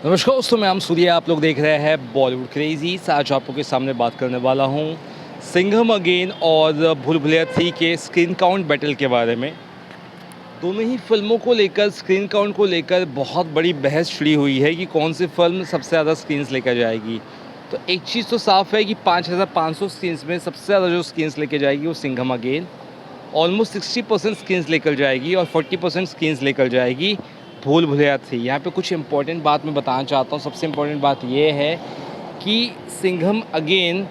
नमस्कार दोस्तों, मैं सूर्या। आप लोग देख रहे हैं बॉलीवुड क्रेजी। आज आपको के सामने बात करने वाला हूँ सिंघम अगेन और भूल भुलैया 3 के स्क्रीन काउंट बैटल के बारे में। दोनों ही फिल्मों को लेकर, स्क्रीन काउंट को लेकर बहुत बड़ी बहस छिड़ी हुई है कि कौन सी फिल्म सबसे ज़्यादा स्क्रीन्स लेकर जाएगी। तो एक चीज़ तो साफ़ है कि 5500 स्क्रीन्स में सबसे ज़्यादा जो स्क्रीन्स लेकर जाएगी वो सिंघम अगेन ऑलमोस्ट 60% स्क्रीन्स लेकर जाएगी और 40% स्क्रीन्स लेकर जाएगी भूल भुलैया 3। यहाँ पे कुछ इंपॉर्टेंट बात मैं बताना चाहता हूँ। सबसे इम्पॉर्टेंट बात ये है कि सिंघम अगेन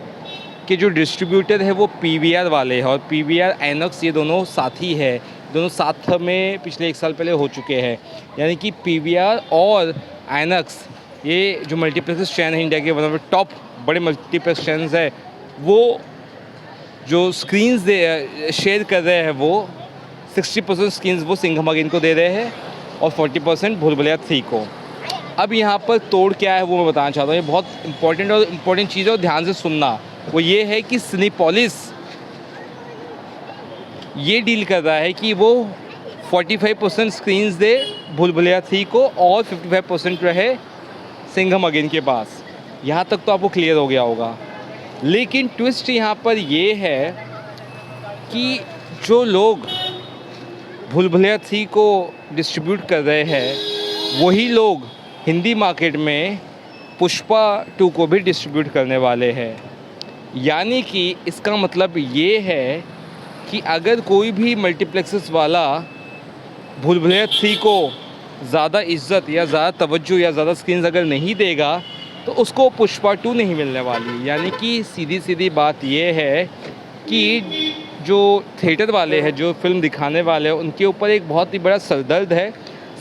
के जो डिस्ट्रीब्यूटर है वो पीवीआर वाले हैं और पीवीआर आइनॉक्स, ये दोनों साथी है। दोनों साथ में पिछले 1 साल पहले हो चुके हैं। यानी कि पीवीआर और आइनॉक्स, ये जो मल्टीप्लेक्स चैन है इंडिया के, वन ऑफ द टॉप बड़े मल्टीप्लेक्स चैनल्स है, वो जो स्क्रीन्स शेयर कर रहे हैं वो 60% स्क्रीन्स वो सिंघम अगेन को दे रहे हैं और 40% भूल भुलैया 3 को। अब यहाँ पर तोड़ क्या है वो मैं बताना चाहता हूँ। ये बहुत इम्पोर्टेंट चीज़ है और ध्यान से सुनना। वो ये है कि सिनेपोलिस ये डील कर रहा है कि वो 45% स्क्रीन्स दे भूल भुलैया 3 को और 55% रहे सिंघम अगेन के पास। यहाँ तक तो आपको क्लियर हो गया होगा। लेकिन ट्विस्ट यहाँ पर ये है कि जो लोग भूल भुलैया 3 को डिस्ट्रीब्यूट कर रहे हैं वही लोग हिंदी मार्केट में पुष्पा 2 को भी डिस्ट्रीब्यूट करने वाले हैं। यानी कि इसका मतलब ये है कि अगर कोई भी मल्टीप्लेक्सेस वाला भूल भुलैया 3 को ज़्यादा इज्जत या ज़्यादा तवज्जो या ज़्यादा स्क्रीन्स अगर नहीं देगा तो उसको पुष्पा 2 नहीं मिलने वाली। यानी कि सीधी बात ये है कि जो थिएटर वाले हैं, जो फिल्म दिखाने वाले हैं, उनके ऊपर एक बहुत ही बड़ा सरदर्द है।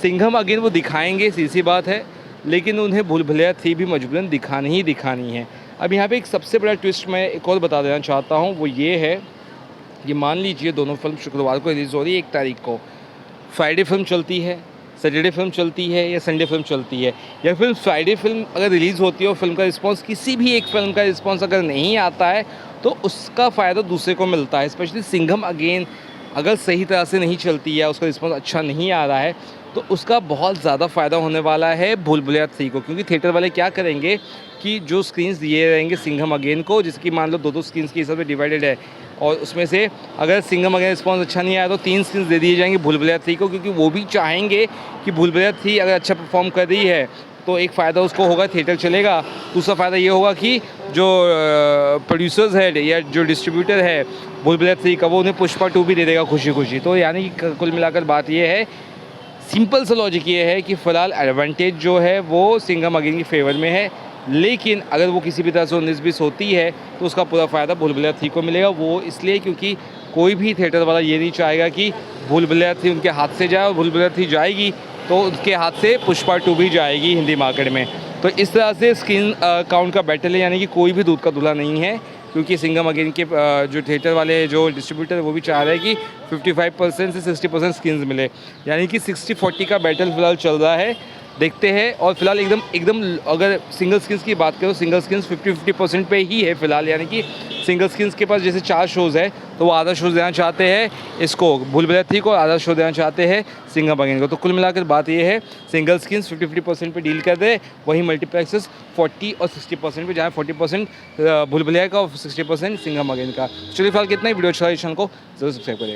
सिंघम अगेन वो दिखाएंगे, सीधी बात है, लेकिन उन्हें भूल भुलैया 3 भी मजबूरन दिखानी है। अब यहाँ पे एक सबसे बड़ा ट्विस्ट मैं एक और बता देना चाहता हूँ। वो ये है कि मान लीजिए दोनों फिल्म शुक्रवार को रिलीज़ हो रही है 1 तारीख को, फ्राइडे फिल्म चलती है, सैटरडे फिल्म चलती है या संडे फिल्म चलती है, या फिर फ्राइडे फिल्म अगर रिलीज़ होती है और फिल्म का रिस्पांस, किसी भी एक फिल्म का रिस्पांस अगर नहीं आता है तो उसका फ़ायदा दूसरे को मिलता है। स्पेशली सिंघम अगेन अगर सही तरह से नहीं चलती है, उसका रिस्पांस अच्छा नहीं आ रहा है, तो उसका बहुत ज़्यादा फ़ायदा होने वाला है भूल भुलैया 3 को। क्योंकि थिएटर वाले क्या करेंगे कि जो स्क्रीन्स दिए रहेंगे सिंघम अगेन को, जिसकी मान लो 2-2 स्क्रीन्स के हिसाब से डिवाइडेड है, और उसमें से अगर सिंघम अगेन रिस्पांस अच्छा नहीं आया तो 3 स्क्रीन्स दे दिए जाएंगे भूल भुलैया 3 को। क्योंकि वो भी चाहेंगे कि भूल भुलैया 3 अगर अच्छा परफॉर्म कर रही है तो एक फ़ायदा उसको होगा, थिएटर चलेगा। दूसरा फ़ायदा ये होगा कि जो प्रोड्यूसर्स है या जो डिस्ट्रीब्यूटर है भूल भुलैया 3 का, वो उन्हें पुष्पा 2 भी दे देगा खुशी। तो यानी कि कुल मिलाकर बात ये है, सिंपल सा लॉजिक ये है कि फ़िलहाल एडवांटेज जो है वो सिंघम अगेन की फेवर में है। लेकिन अगर वो किसी भी तरह से 19-20 होती है तो उसका पूरा फ़ायदा भूल भुलैया 3 को मिलेगा। वो इसलिए क्योंकि कोई भी थिएटर वाला ये नहीं चाहेगा कि भूल भुलैया 3 उनके हाथ से जाए, और भूल भुलैया 3 जाएगी तो उनके हाथ से पुष्पा 2 भी जाएगी हिंदी मार्केट में। तो इस तरह से स्क्रीन काउंट का बैटल है। यानी कि कोई भी दूध का दूल्हा नहीं है, क्योंकि सिंघम अगेन के जो थिएटर वाले जो डिस्ट्रीब्यूटर है वो भी चाह रहे हैं कि 55% से 60% स्क्रीन्स मिले। यानी कि 60-40 का बैटल फ़िलहाल चल रहा है। देखते हैं। और फिलहाल एकदम अगर सिंगल स्क्रीन्स की बात करो, सिंगल स्क्रीन्स 50-50% पे ही है फ़िलहाल। यानी कि सिंगल स्क्रीन्स के पास जैसे 4 शोज़ है तो वो आधा शो देना चाहते हैं इसको भूल भुलैया 3 को, आधा शो देना चाहते हैं सिंघम अगेन को। तो कुल मिलाकर बात ये है, सिंगल स्क्रीन्स 50-50% पे डील कर रहे हैं, वहीं मल्टीप्लेक्सेस 40 और 60% पे, जहाँ 40% भूल भुलैया का और 60% सिंघम अगेन का। चलिए फिलहाल कितना ही वीडियो अच्छा चैनल को जरूर सब्सक्राइब करिएगा।